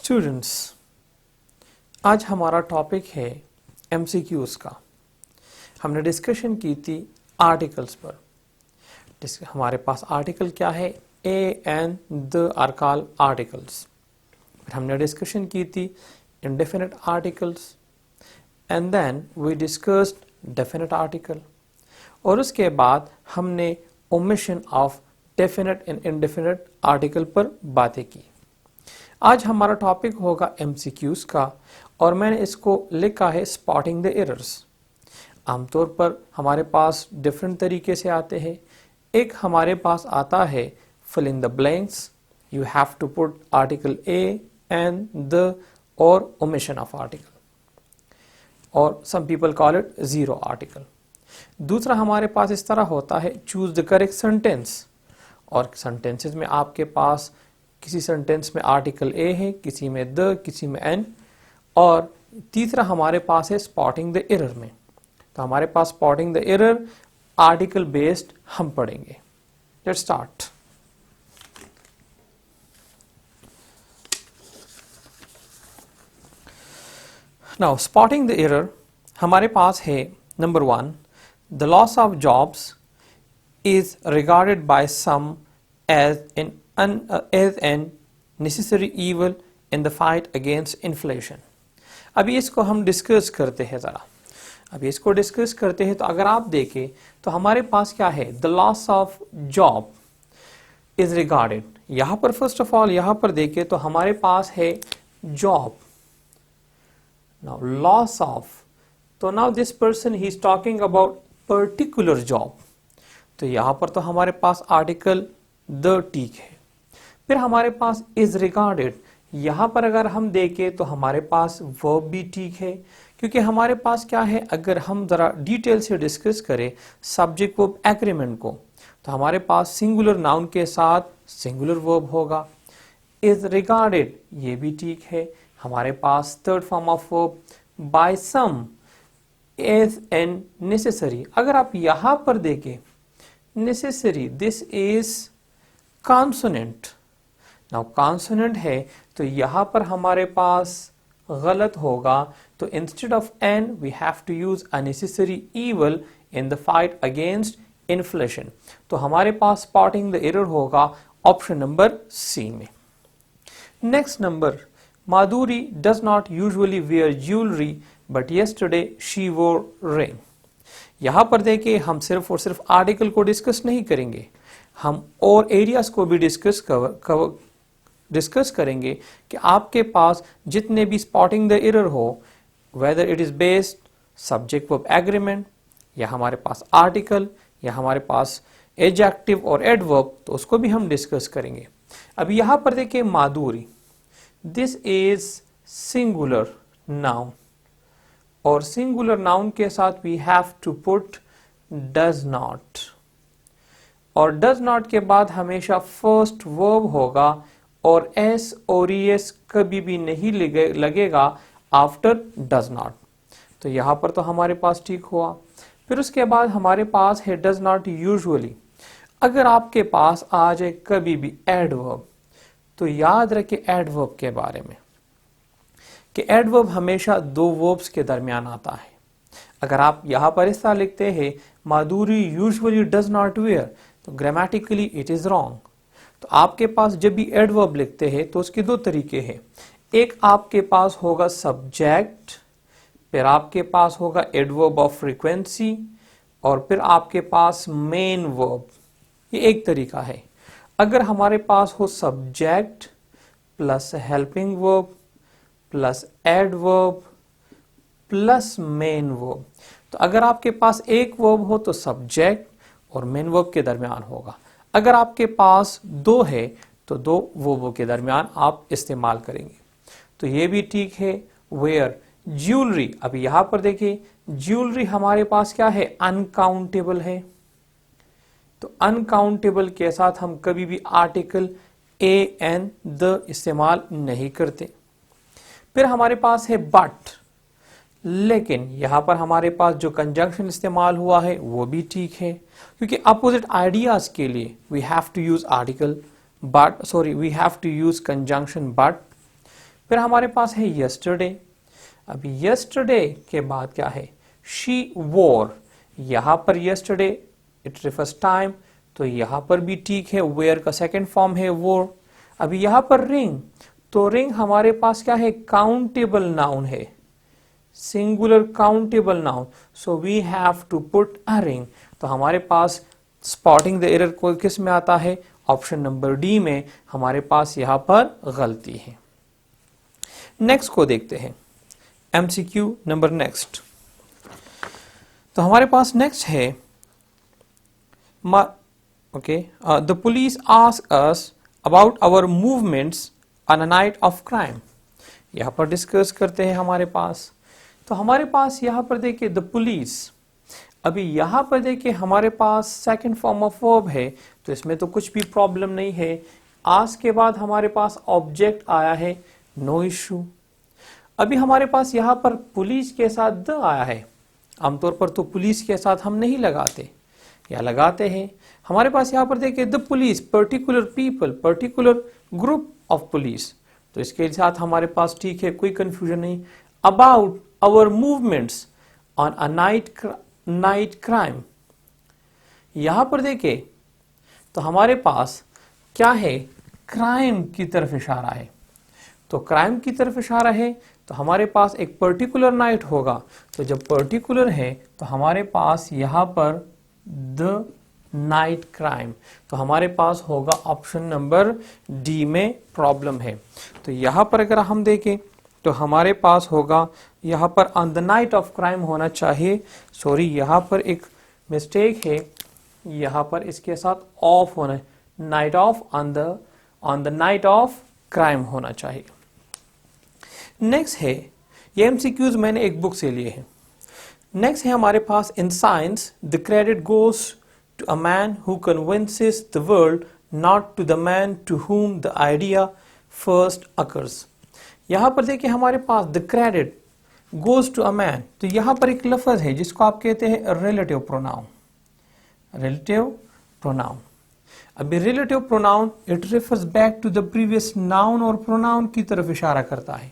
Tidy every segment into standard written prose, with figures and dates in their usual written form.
Students, आज हमारा topic है एमसीक्यूज का। हमने डिस्कशन की थी आर्टिकल्स पर। हमारे पास आर्टिकल क्या है? A and the are called articles. फिर हमने डिस्कशन की थी indefinite articles and then we discussed definite article, और उसके बाद हमने omission of definite and indefinite article पर बातें की। आज हमारा टॉपिक होगा एमसीक्यूज का, और मैंने इसको लिखा है स्पॉटिंग द एरर्स। आमतौर पर हमारे पास डिफरेंट तरीके से आते हैं। एक हमारे पास आता है fill in the blanks, you have to put article A and the और ओमिशन ऑफ आर्टिकल, और some people call it zero article. दूसरा हमारे पास इस तरह होता है चूज द करेक्ट सेंटेंस, और सेंटेंसेस में आपके पास किसी सेंटेंस में आर्टिकल ए है, किसी में द, किसी में एन। और तीसरा हमारे पास है स्पॉटिंग द एरर में। तो हमारे पास spotting the error article based हम पढ़ेंगे। Let's start. Now spotting the error हमारे पास है number 1, the loss of jobs is regarded by some as an necessary evil in the fight against inflation। अभी इसको हम डिस्कस करते हैं ज़रा। अभी इसको डिस्कस करते हैं तो अगर आप देखें तो हमारे पास क्या है? The loss of job is regarded. यहाँ पर फर्स्ट ऑफ ऑल यहाँ पर देखें तो हमारे पास है जॉब। नाउ लॉस ऑफ, तो now this person he is talking about particular job. तो यहां पर तो हमारे पास आर्टिकल द ठीक है। फिर हमारे पास इज रिगार्डेड, यहां पर अगर हम देखें तो हमारे पास वर्ब भी ठीक है, क्योंकि हमारे पास क्या है, अगर हम जरा डिटेल से डिस्कस करें सब्जेक्ट वर्ब एग्रीमेंट को, तो हमारे पास सिंगुलर नाउन के साथ सिंगुलर वर्ब होगा। इज रिगार्डेड ये भी ठीक है। हमारे पास third form of verb by some as an necessary. अगर आप यहां पर देखें necessary, this is consonant। now consonant है तो यहां पर हमारे पास गलत होगा, तो instead of n we have to use a necessary evil in the fight against inflation। तो हमारे पास spotting the error होगा ऑप्शन नंबर सी में। Next number, Madhuri does not usually wear jewelry but yesterday she wore ring। यहां पर देखिए हम सिर्फ और सिर्फ आर्टिकल को डिस्कस नहीं करेंगे, हम और एरियाज को भी डिस्कस करेंगे कि आपके पास जितने भी स्पॉटिंग द एरर हो, whether it is based subject verb agreement, या हमारे पास आर्टिकल, या हमारे पास एडजेक्टिव और एडवर्ब, तो उसको भी हम डिस्कस करेंगे। अब यहां पर देखिए Madhuri, this is singular noun, और सिंगुलर नाउन के साथ we have to put does not, और डज नॉट के बाद हमेशा फर्स्ट वर्ब होगा, और एस और एस कभी भी नहीं लगेगा आफ्टर डज नॉट। तो यहां पर तो हमारे पास ठीक हुआ। फिर उसके बाद हमारे पास है डज नॉट यूजुअली। अगर आपके पास आ जाए कभी भी एडवर्ब, तो याद रखें एडवर्ब के बारे में कि एडवर्ब हमेशा दो वर्ब्स के दरमियान आता है। अगर आप यहां पर इस तरह लिखते हैं माधुरी यूजुअली डज नॉट वेयर, तो ग्रामेटिकली इट इज रॉन्ग। तो आपके पास जब भी एडवर्ब लिखते हैं तो उसके दो तरीके हैं। एक आपके पास होगा सब्जेक्ट, फिर आपके पास होगा एडवर्ब ऑफ फ्रीक्वेंसी, और फिर आपके पास मेन वर्ब। ये एक तरीका है। अगर हमारे पास हो subject plus helping verb plus adverb plus main verb, तो अगर आपके पास एक वर्ब हो तो सब्जेक्ट और मेन वर्ब के दरमियान होगा। अगर आपके पास दो है तो दो वर्बों के दरमियान आप इस्तेमाल करेंगे। तो ये भी ठीक है। वेयर ज्वेलरी, अभी यहां पर देखिए ज्वेलरी हमारे पास क्या है? अनकाउंटेबल है। तो अनकाउंटेबल के साथ हम कभी भी आर्टिकल ए एन द इस्तेमाल नहीं करते। फिर हमारे पास है बट, लेकिन यहां पर हमारे पास जो कंजंक्शन इस्तेमाल हुआ है वो भी ठीक है, क्योंकि अपोजिट आइडियाज के लिए we have to use article but, we have to use conjunction but. फिर हमारे पास है yesterday। अभी yesterday के बाद क्या है, she wore। यहां पर yesterday it refers time, तो यहां पर भी ठीक है, wear का सेकेंड फॉर्म है wore। अभी यहां पर ring, तो ring हमारे पास क्या है, काउंटेबल नाउन है, singular countable noun, so we have to put a ring. तो हमारे पास स्पॉटिंग द एरर को किस में आता है, ऑप्शन नंबर डी में हमारे पास यहां पर गलती है। नेक्स्ट को देखते हैं, एमसीक्यू नंबर नेक्स्ट। तो हमारे पास नेक्स्ट है, okay, the police ask us about our movements on a night of crime. यहां पर डिस्कस करते हैं हमारे पास। तो हमारे पास यहां पर देखिए द पुलिस, अभी यहां पर देखिए हमारे पास सेकंड फॉर्म ऑफ वर्ब है, तो इसमें तो कुछ भी प्रॉब्लम नहीं है। आज के बाद हमारे पास ऑब्जेक्ट आया है, नो इशू। अभी हमारे पास यहां पर पुलिस के साथ द आया है, आमतौर पर तो पुलिस के साथ हम नहीं लगाते या लगाते हैं। हमारे पास यहां पर देखिए the police, particular people, particular group of police, तो इसके साथ हमारे पास ठीक है, कोई कंफ्यूजन नहीं। About our movements on a night crime, यहां पर देखे तो हमारे पास क्या है, क्राइम की तरफ इशारा है। तो क्राइम की तरफ इशारा है, तो हमारे पास एक पर्टिकुलर नाइट होगा, तो जब पर्टिकुलर है तो हमारे पास यहां पर द नाइट क्राइम, तो हमारे पास होगा ऑप्शन नंबर डी में प्रॉब्लम है। तो यहां पर अगर हम देखें तो हमारे पास होगा यहां पर on the night of crime होना चाहिए, सॉरी यहां पर एक मिस्टेक है, यहां पर इसके साथ ऑफ होना है, night of, on the night of crime होना चाहिए। नेक्स्ट है, ये एमसीक्यूज मैंने एक बुक से लिए हैं। नेक्स्ट है हमारे पास, in science the credit goes to a man who convinces the world, not to the man to whom the idea first occurs. यहां पर देखिए हमारे पास the credit goes to a man, तो यहां पर एक लफ्ज है जिसको आप कहते हैं रिलेटिव प्रोनाउन। रिलेटिव प्रोनाउन, अभी relative pronoun it refers back to the previous noun और प्रोनाउन की तरफ इशारा करता है,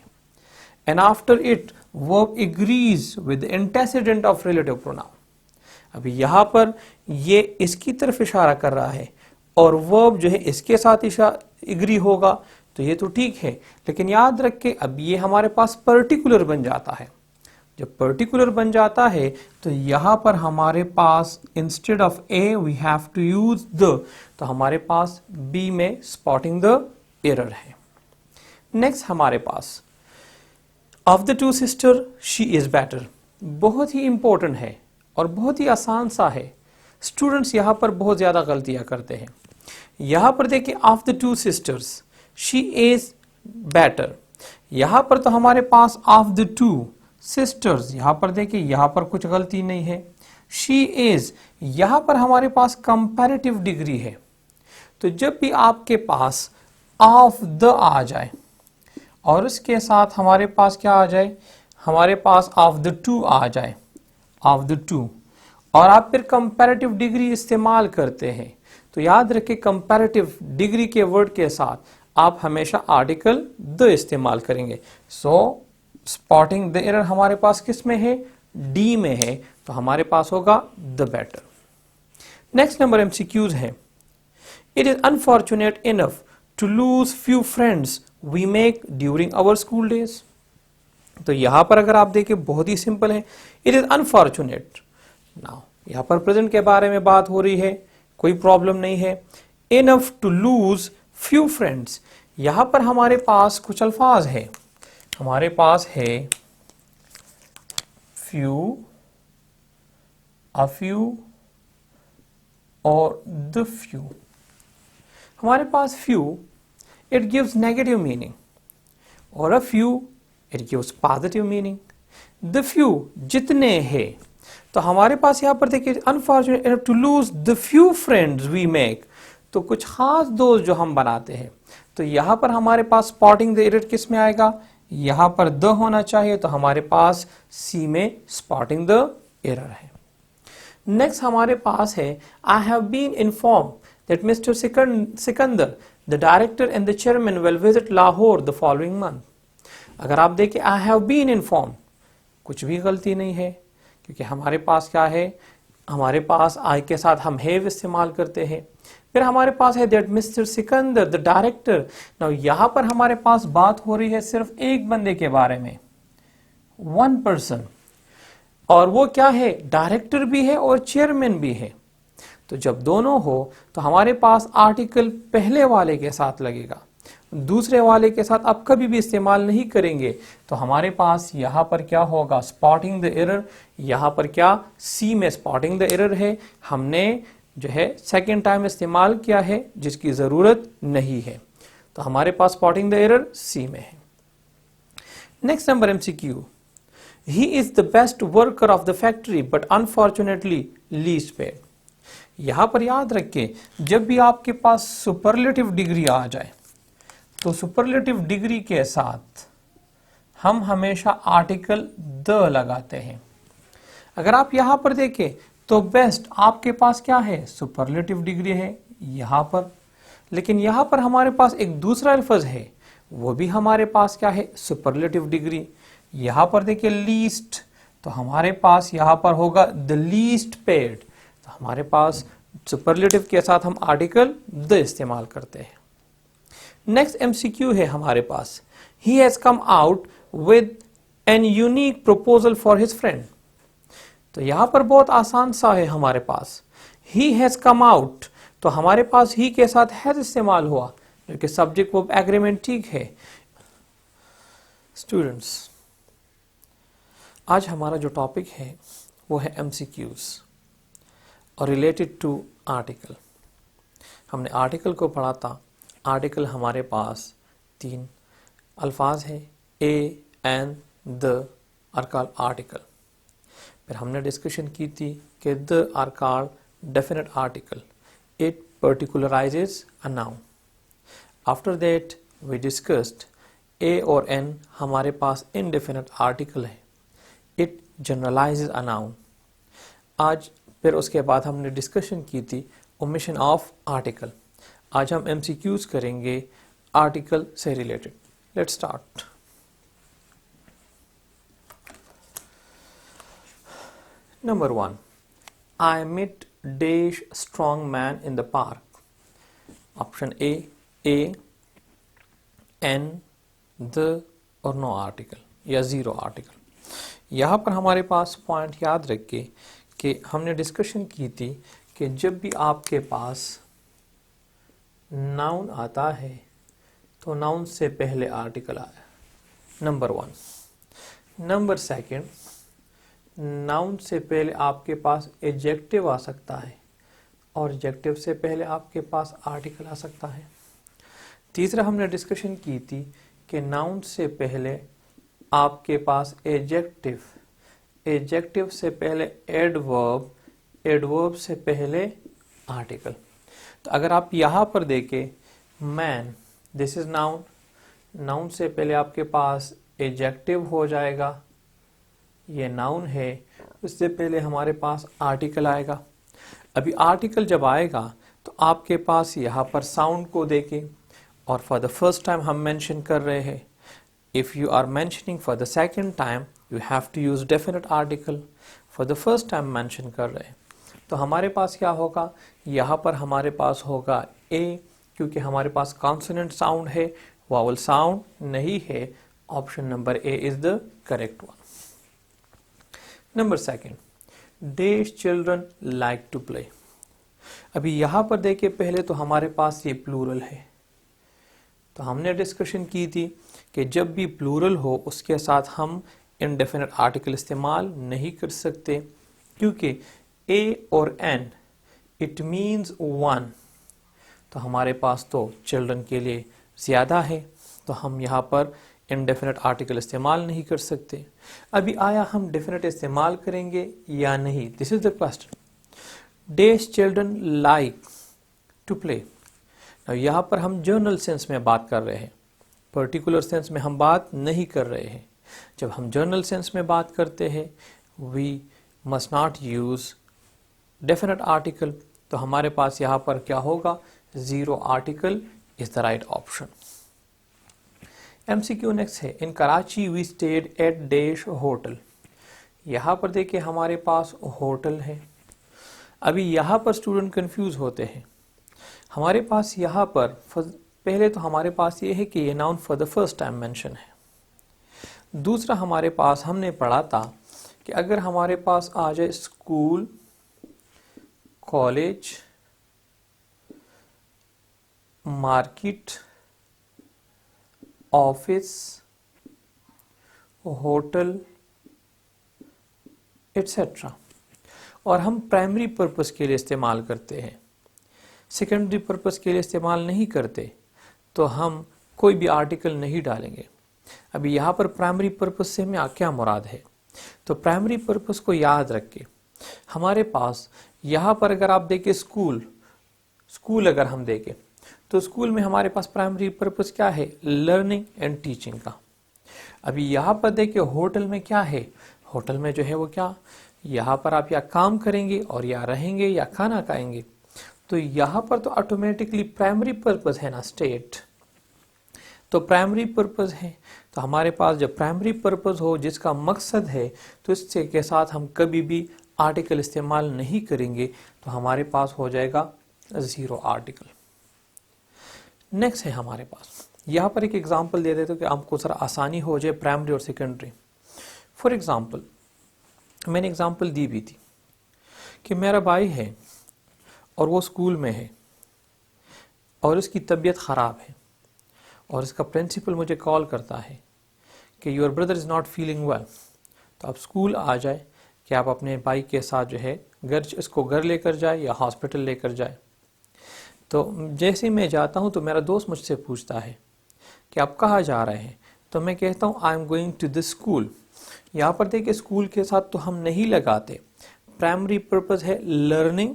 and after it verb agrees with the antecedent of relative pronoun. अभी यहां पर ये इसकी तरफ इशारा कर रहा है और वर्ब जो है इसके साथ एग्री होगा, तो ये तो ठीक है, लेकिन याद रख के अब ये हमारे पास पर्टिकुलर बन जाता है। जब पर्टिकुलर बन जाता है तो यहां पर हमारे पास instead of a we have to use the, तो हमारे पास बी में स्पॉटिंग द एरर है। नेक्स्ट हमारे पास, of the two sister she is better, बहुत ही इंपॉर्टेंट है और बहुत ही आसान सा है। स्टूडेंट्स यहां पर बहुत ज्यादा गलतियां करते हैं। यहां पर देखिए of the two sisters she is better, यहां पर तो हमारे पास ऑफ द टू सिस्टर्स, यहां पर देखिए यहां पर कुछ गलती नहीं है। शी इज, यहां पर हमारे पास कंपैरेटिव डिग्री है, तो जब भी आपके पास ऑफ द आ जाए और उसके साथ हमारे पास क्या आ जाए, हमारे पास ऑफ द टू आ जाए, ऑफ द टू, और आप फिर कंपैरेटिव डिग्री इस्तेमाल करते हैं, तो याद रखें कंपैरेटिव डिग्री के वर्ड के साथ आप हमेशा आर्टिकल द इस्तेमाल करेंगे। सो स्पॉटिंग द एरर हमारे पास किस में है, डी में है, तो हमारे पास होगा the better. Next number MCQs है, it is unfortunate enough to lose few friends we make during our school days. तो यहां पर अगर आप देखें बहुत ही सिंपल है, इट इज अनफॉर्चुनेट। नाउ यहां पर प्रेजेंट के बारे में बात हो रही है, कोई प्रॉब्लम नहीं है। Enough to lose few friends, यहां पर हमारे पास कुछ अल्फाज है, हमारे पास है फ्यू, अ फ्यू और द फ्यू। हमारे पास few it gives negative meaning और a few it gives positive meaning. The few जितने हैं, तो हमारे पास यहां पर देखिए unfortunate to lose the few friends we make, तो कुछ खास दोस्त जो हम बनाते हैं, तो यहां पर हमारे पास स्पॉटिंग द एरर किस में आएगा, यहां पर द होना चाहिए, तो हमारे पास सी में स्पॉटिंग द एरर है। नेक्स्ट हमारे पास है, I have been inform that mister Sikandar the director and the chairman will visit Lahore the following month. अगर आप देखें आई हैव बीन इन्फॉर्म, कुछ भी गलती नहीं है, क्योंकि हमारे पास क्या है, हमारे पास आई के साथ हम हैव इस्तेमाल करते हैं। फिर हमारे पास है that mister Sikandar the director. Now यहां पर हमारे पास बात हो रही है सिर्फ एक बंदे के बारे में, वन पर्सन, और वो क्या है, डायरेक्टर भी है और चेयरमैन भी है। तो जब दोनों हो तो हमारे पास आर्टिकल पहले वाले के साथ लगेगा, दूसरे वाले के साथ आप कभी भी इस्तेमाल नहीं करेंगे। तो हमारे पास यहां पर क्या होगा, स्पॉटिंग द एरर। यहां पर क्या, सी में स्पॉटिंग द एरर है, हमने जो है सेकेंड टाइम इस्तेमाल किया है जिसकी जरूरत नहीं है। तो हमारे पास स्पॉटिंग द एरर सी में है। Next number MCQ, he is the best worker of the factory but unfortunately least paid. यहां पर याद रखें, जब भी आपके पास सुपरलेटिव डिग्री आ जाए तो सुपरलेटिव डिग्री के साथ हम हमेशा आर्टिकल द लगाते हैं। अगर आप यहां पर देखें तो बेस्ट आपके पास क्या है, सुपरलेटिव डिग्री है यहां पर, लेकिन यहां पर हमारे पास एक दूसरा लफ्ज है, वो भी हमारे पास क्या है, सुपरलेटिव डिग्री। यहां पर देखिए लीस्ट, तो हमारे पास यहां पर होगा द लीस्ट पेड। तो हमारे पास सुपरलेटिव के साथ हम आर्टिकल द इस्तेमाल करते हैं। नेक्स्ट एमसीक्यू है हमारे पास, he has come out with an unique proposal for his friend. तो यहां पर बहुत आसान सा है हमारे पास, ही हैज कम आउट, तो हमारे पास ही के साथ हैज इस्तेमाल हुआ, जो कि सब्जेक्ट वर्ब एग्रीमेंट ठीक है। स्टूडेंट्स, आज हमारा जो टॉपिक है वो है एमसीक्यूज और रिलेटेड टू आर्टिकल। हमने आर्टिकल को पढ़ा था। आर्टिकल हमारे पास तीन अल्फाज है, a, an, the are called article. फिर हमने डिस्कशन की थी कि the are called definite article, it particularizes a noun. After that we discussed a और एन हमारे पास इनडेफिनेट आर्टिकल है, इट जनरलाइजेज अ नाउन। आज फिर उसके बाद हमने डिस्कशन की थी ओमिशन ऑफ आर्टिकल। आज हम एमसीक्यूज करेंगे आर्टिकल से रिलेटेड। Let's start. Number 1, I met dash strong man in the park. Option A, an, the और नो आर्टिकल या जीरो आर्टिकल। यहां पर हमारे पास पॉइंट याद रखिए कि हमने डिस्कशन की थी कि जब भी आपके पास नाउन आता है तो नाउन से पहले आर्टिकल आया, नंबर 1। नंबर 2, नाउन से पहले आपके पास एडजेक्टिव आ सकता है और एडजेक्टिव से पहले आपके पास आर्टिकल आ सकता है। तीसरा हमने डिस्कशन की थी कि नाउन से पहले आपके पास एडजेक्टिव, एडजेक्टिव से पहले एडवर्ब, एडवर्ब से पहले आर्टिकल। तो अगर आप यहां पर देखें, man, this is noun, noun से पहले आपके पास एडजेक्टिव हो जाएगा, ये नाउन है, उससे पहले हमारे पास आर्टिकल आएगा। अभी आर्टिकल जब आएगा तो आपके पास यहाँ पर साउंड को देखें, और फॉर द फर्स्ट टाइम हम मेंशन कर रहे हैं। If you are mentioning for the second time you have to use definite article. For the first time mention कर रहे हैं तो हमारे पास क्या होगा, यहाँ पर हमारे पास होगा ए, क्योंकि हमारे पास कॉन्सोनेंट साउंड है, वावल साउंड नहीं है। Option number A is the correct one. Number 2, these children like to play. अभी यहां पर देखिए, पहले तो हमारे पास ये प्लूरल है, तो हमने डिस्कशन की थी कि जब भी प्लूरल हो उसके साथ हम इनडेफिनेट आर्टिकल इस्तेमाल नहीं कर सकते, क्योंकि ए और एन इट मीन्स वन, तो हमारे पास तो चिल्ड्रन के लिए ज्यादा है, तो हम यहाँ पर इनडेफिनेट आर्टिकल इस्तेमाल नहीं कर सकते। अभी आया हम डेफिनेट इस्तेमाल करेंगे या नहीं, this is the question. These children like to play. यहाँ पर हम जनरल सेंस में बात कर रहे हैं, पर्टिकुलर सेंस में हम बात नहीं कर रहे हैं। जब हम जनरल सेंस में बात करते हैं we must not use definite article, तो हमारे पास यहाँ पर क्या होगा, zero article is the right option. MCQ next है, in Karachi we stayed at dash hotel. यहाँ पर देखिए हमारे पास होटल है। अभी यहाँ पर स्टूडेंट कंफ्यूज होते हैं। हमारे पास यहाँ पर पहले तो हमारे पास ये है कि ये noun for the first time mention है। दूसरा हमारे पास हमने पढ़ा था कि अगर हमारे पास आ जाए school, college, market, office, hotel etcetera, और हम प्राइमरी पर्पस के लिए इस्तेमाल करते हैं, सेकेंडरी पर्पस के लिए इस्तेमाल नहीं करते, तो हम कोई भी आर्टिकल नहीं डालेंगे। अभी यहाँ पर प्राइमरी पर्पस से हमें क्या मुराद है, तो प्राइमरी पर्पस को याद रख के हमारे पास यहाँ पर अगर आप देखें स्कूल अगर हम देखें तो स्कूल में हमारे पास प्राइमरी पर्पस क्या है, लर्निंग एंड टीचिंग का। अभी यहाँ पर देखिए होटल में क्या है, होटल में जो है वो क्या, यहाँ पर आप या काम करेंगे और या रहेंगे या खाना खाएंगे, तो यहाँ पर तो ऑटोमेटिकली प्राइमरी पर्पस है ना स्टेट, तो प्राइमरी पर्पस है। तो हमारे पास जब प्राइमरी पर्पस हो जिसका मकसद है तो इससे के साथ हम कभी भी आर्टिकल इस्तेमाल नहीं करेंगे, तो हमारे पास हो जाएगा जीरो आर्टिकल। नेक्स्ट है हमारे पास, यहाँ पर एक एग्जांपल दे देते हो कि आपको जरा आसानी हो जाए प्राइमरी और सेकेंडरी। फॉर एग्जांपल मैंने एग्जांपल दी भी थी कि मेरा भाई है और वो स्कूल में है और उसकी तबीयत ख़राब है और इसका प्रिंसिपल मुझे कॉल करता है कि your brother is not feeling well, तो आप स्कूल आ जाए कि आप अपने भाई के साथ जो है इसको घर लेकर जाए या हॉस्पिटल लेकर जाए। तो जैसे ही मैं जाता हूँ तो मेरा दोस्त मुझसे पूछता है कि आप कहाँ जा रहे हैं, तो मैं कहता हूँ I am going to this school. यहाँ पर देखिए स्कूल के साथ तो हम नहीं लगाते, प्राइमरी पर्पस है लर्निंग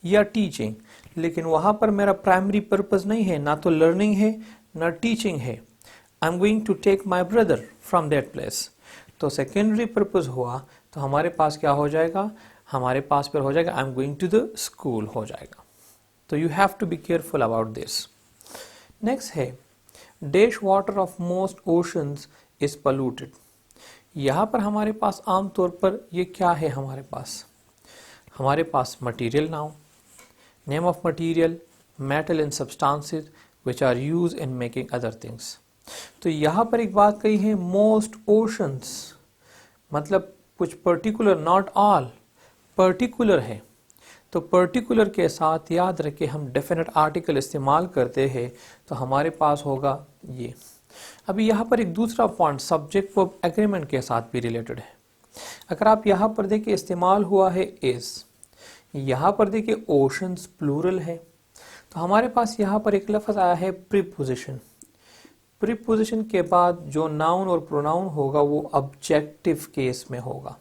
या टीचिंग, लेकिन वहाँ पर मेरा प्राइमरी पर्पस नहीं है, ना तो लर्निंग है ना टीचिंग है। I am going to take my brother from that place, तो सेकेंडरी पर्पस हुआ तो हमारे पास क्या हो जाएगा, हमारे पास फिर हो जाएगा I am going to the school हो जाएगा। तो you have to be careful about this. Next है dash water of most oceans is polluted. यहाँ पर हमारे पास आमतौर पर ये क्या है, हमारे पास material noun, name of material, metal and substances which are use in making other things. तो यहाँ पर एक बात कही है मोस्ट ओशंस, मतलब कुछ पर्टिकुलर, नॉट ऑल, पर्टिकुलर है। तो पर्टिकुलर के साथ याद रखें हम डेफिनेट आर्टिकल इस्तेमाल करते हैं, तो हमारे पास होगा ये। अभी यहाँ पर एक दूसरा पॉइंट सब्जेक्ट वर्ब एग्रीमेंट के साथ भी रिलेटेड है। अगर आप यहाँ पर देखिए इस्तेमाल हुआ है इज, यहाँ पर देखिए ओशंस प्लूरल है, तो हमारे पास यहाँ पर एक लफ्ज़ आया है प्रीपोजिशन। प्रीपोजिशन के बाद जो नाउन और प्रोनाउन होगा वो ऑब्जेक्टिव केस में होगा,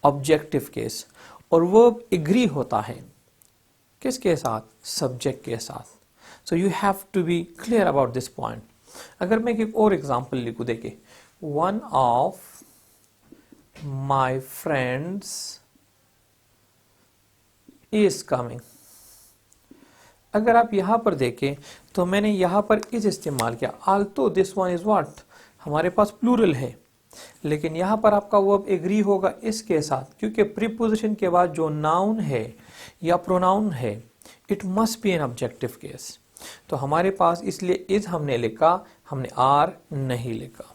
ऑब्जेक्टिव केस, और वर्ब एग्री होता है किसके साथ, सब्जेक्ट के साथ। So you have to be clear about this point. अगर मैं एक और एग्जांपल लिखूं, देखिए one of my friends is coming. अगर आप यहां पर देखें तो मैंने यहां पर इज इस्तेमाल किया, Alto this one is what, हमारे पास प्लूरल है, लेकिन यहां पर आपका वर्ब एग्री होगा इसके साथ, क्योंकि प्रीपोजिशन के बाद जो नाउन है या प्रोनाउन है it must be an objective case. तो हमारे पास इसलिए इज हमने लिखा, हमने आर नहीं लिखा।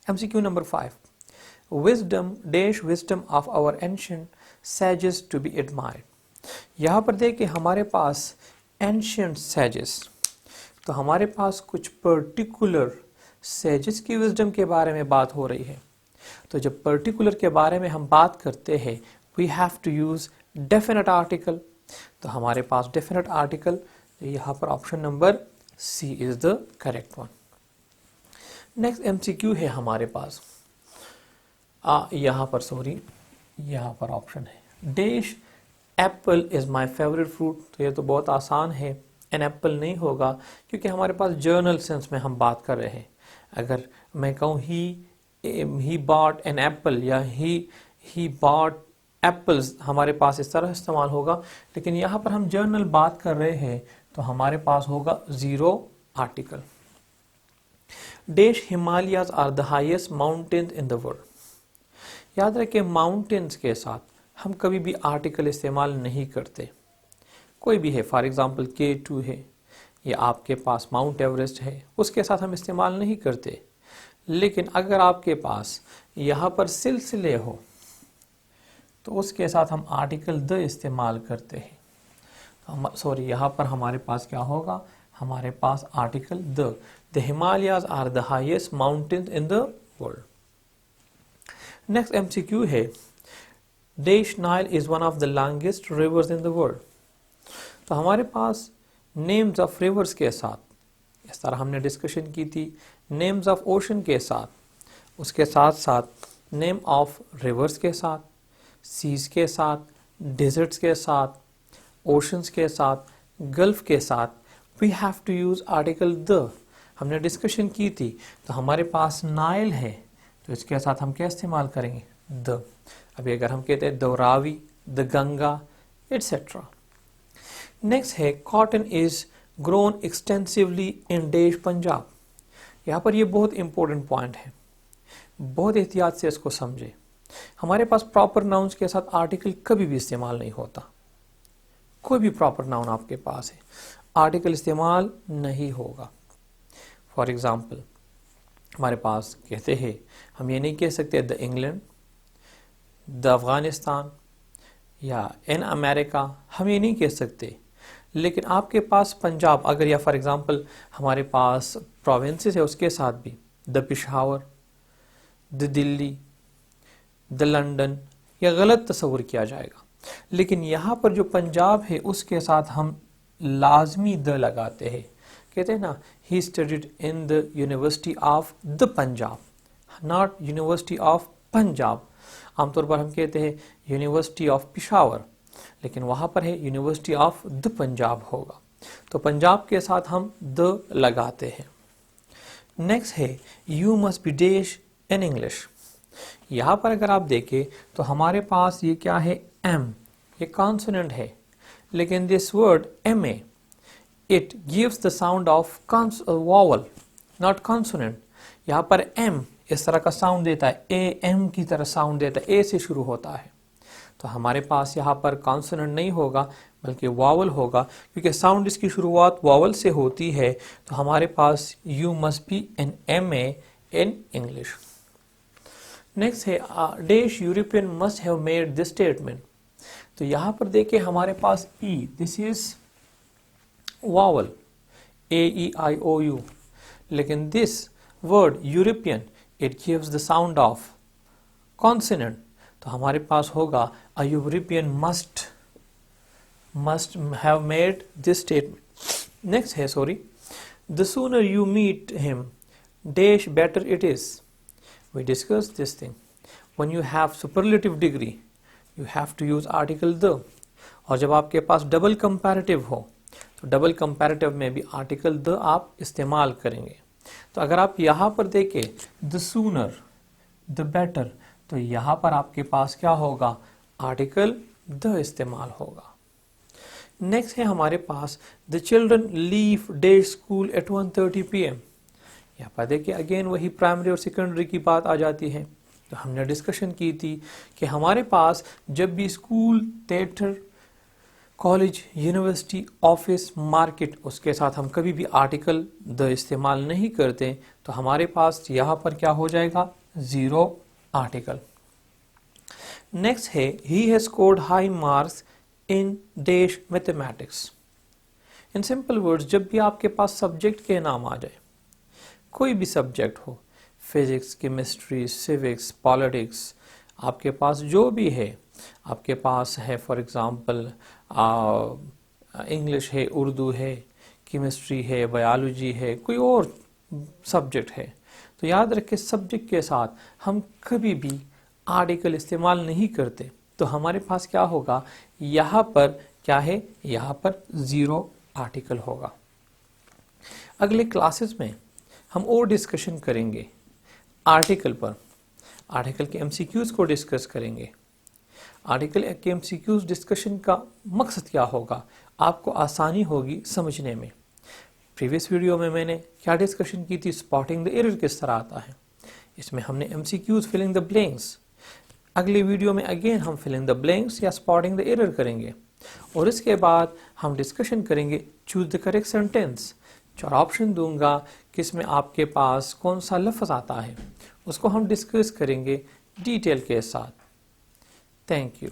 MCQ number 5, wisdom dash wisdom of our ancient sages to be admired. यहाँ पर देखिए हमारे पास एंशिएंट सैजेस, तो हमारे पास कुछ पर्टिकुलर सैजेस की विजडम के बारे में बात हो रही है। तो जब पर्टिकुलर के बारे में हम बात करते हैं we have to use definite article, तो हमारे पास डेफिनेट आर्टिकल, यहाँ पर option number C is the correct one. Next MCQ है हमारे पास, यहाँ पर ऑप्शन है dash apple is my favourite fruit. तो ये तो बहुत आसान है, एन एप्पल नहीं होगा क्योंकि हमारे पास जर्नल सेंस में हम बात कर रहे हैं। अगर मैं कहूँ ही बॉट एन एप्पल या ही बॉट एप्पल्स, हमारे पास इस तरह इस्तेमाल होगा, लेकिन यहाँ पर हम जर्नल बात कर रहे हैं तो हमारे पास होगा zero article. Dash Himalayas are the highest mountains in the world. याद रखें माउंटेन्स के साथ हम कभी भी आर्टिकल इस्तेमाल नहीं करते। कोई भी है, फॉर एग्जांपल K2 है या आपके पास माउंट एवरेस्ट है, उसके साथ हम इस्तेमाल नहीं करते। लेकिन अगर आपके पास यहाँ पर सिलसिले हो तो उसके साथ हम आर्टिकल द इस्तेमाल करते हैं। सॉरी, यहाँ पर हमारे पास क्या होगा, हमारे पास article the Himalayas are the highest mountains in the world. Next MCQ है dash Nile is one of the longest rivers in the world. तो हमारे पास नेम्स ऑफ रिवर्स के साथ इस तरह हमने डिस्कशन की थी, नेम्स ऑफ ओशन के साथ, उसके साथ साथ नेम ऑफ रिवर्स के साथ, सीज के साथ, डेजर्ट्स के साथ, ओशंस के साथ, गल्फ के साथ we have to use article the. हमने डिस्कशन की थी। तो हमारे पास नाइल है तो इसके साथ हम क्या इस्तेमाल करेंगे, द। अभी अगर हम कहते हैं the Ravi, the Ganga, etcetera. Next है cotton is grown extensively in dash Punjab. यहाँ पर ये बहुत इंपॉर्टेंट पॉइंट है, बहुत एहतियात से इसको समझे। हमारे पास प्रॉपर नाउन्स के साथ आर्टिकल कभी भी इस्तेमाल नहीं होता। कोई भी प्रॉपर नाउन आपके पास है, आर्टिकल इस्तेमाल नहीं होगा। फॉर एग्जाम्पल हमारे पास कहते हैं, हम ये नहीं कह सकते द इंग्लैंड, द अफगानिस्तान या इन अमेरिका, हम ये नहीं कह सकते। लेकिन आपके पास पंजाब अगर, या फॉर एग्जांपल हमारे पास प्रोविंसेस है उसके साथ भी the Peshawar, the Delhi, the London, या गलत तस्वुर किया जाएगा। लेकिन यहाँ पर जो पंजाब है उसके साथ हम लाजमी द लगाते हैं। कहते हैं ना, he studied in the university of the Punjab, not university of Punjab. आमतौर पर हम कहते हैं यूनिवर्सिटी ऑफ पिशावर, लेकिन वहाँ पर है यूनिवर्सिटी ऑफ द पंजाब होगा। तो पंजाब के साथ हम द लगाते हैं। नेक्स्ट है you must B dash in English. यहाँ पर अगर आप देखें तो हमारे पास ये क्या है, एम, ये कॉन्सोनेंट है। लेकिन this word MA, it gives the sound of vowel, not consonant. यहाँ पर M इस तरह का साउंड देता है, AM की तरह साउंड देता है, A से शुरू होता है। तो हमारे पास यहाँ पर कॉन्सोनेंट नहीं होगा बल्कि वॉवल होगा, क्योंकि साउंड इसकी शुरुआत वॉवल से होती है। तो हमारे पास you must be an MA in English. Next है dash European must have made this statement. तो यहाँ पर देखिए हमारे पास E, this is vowel, AEIOU। लेकिन this word European, it gives the sound of consonant. तो हमारे पास होगा a European must have made this statement. Next है the sooner you meet him dash better it is. We discussed this thing. When you have superlative degree you have to use article the, और जब आपके पास double comparative हो तो double comparative में भी article the आप इस्तेमाल करेंगे। तो अगर आप यहाँ पर देखें द सूनर, द बेटर, तो यहाँ पर आपके पास क्या होगा, आर्टिकल द इस्तेमाल होगा। नेक्स्ट है हमारे पास the children leave the school at 1:30 PM। यहाँ पर देखिए अगेन वही प्राइमरी और सेकेंडरी की बात आ जाती है। तो हमने डिस्कशन की थी कि हमारे पास जब भी school, theatre, college, university, office, market, उसके साथ हम कभी भी आर्टिकल द इस्तेमाल नहीं करते। तो हमारे पास यहाँ पर क्या हो जाएगा, जीरो आर्टिकल। नेक्स्ट है he has scored high marks in dash mathematics. In simple words, जब भी आपके पास सब्जेक्ट के नाम आ जाए, कोई भी सब्जेक्ट हो, फिजिक्स, केमिस्ट्री, सिविक्स, पॉलिटिक्स, आपके पास जो भी है, आपके पास है फॉर एग्जांपल इंग्लिश है, उर्दू है, केमिस्ट्री है, बायोलॉजी है, कोई और सब्जेक्ट है, तो याद रखें सब्जेक्ट के साथ हम कभी भी आर्टिकल इस्तेमाल नहीं करते। तो हमारे पास क्या होगा, यहाँ पर क्या है, यहाँ पर जीरो आर्टिकल होगा। अगले क्लासेस में हम और डिस्कशन करेंगे आर्टिकल पर, आर्टिकल के MCQs को डिस्कस करेंगे। आर्टिकल के MCQs डिस्कशन का मकसद क्या होगा, आपको आसानी होगी समझने में। प्रीवियस वीडियो में मैंने क्या डिस्कशन की थी, स्पॉटिंग द एरर किस तरह आता है। इसमें हमने MCQs फिलिंग द ब्लैंक्स। अगली वीडियो में अगेन हम फिलिंग द ब्लैंक्स या स्पॉटिंग द एरर करेंगे और इसके बाद हम डिस्कशन करेंगे choose the correct sentence. 4 option दूंगा किसमें आपके पास कौन सा लफ्ज़ आता है, उसको हम डिस्कस करेंगे डिटेल के साथ। Thank you.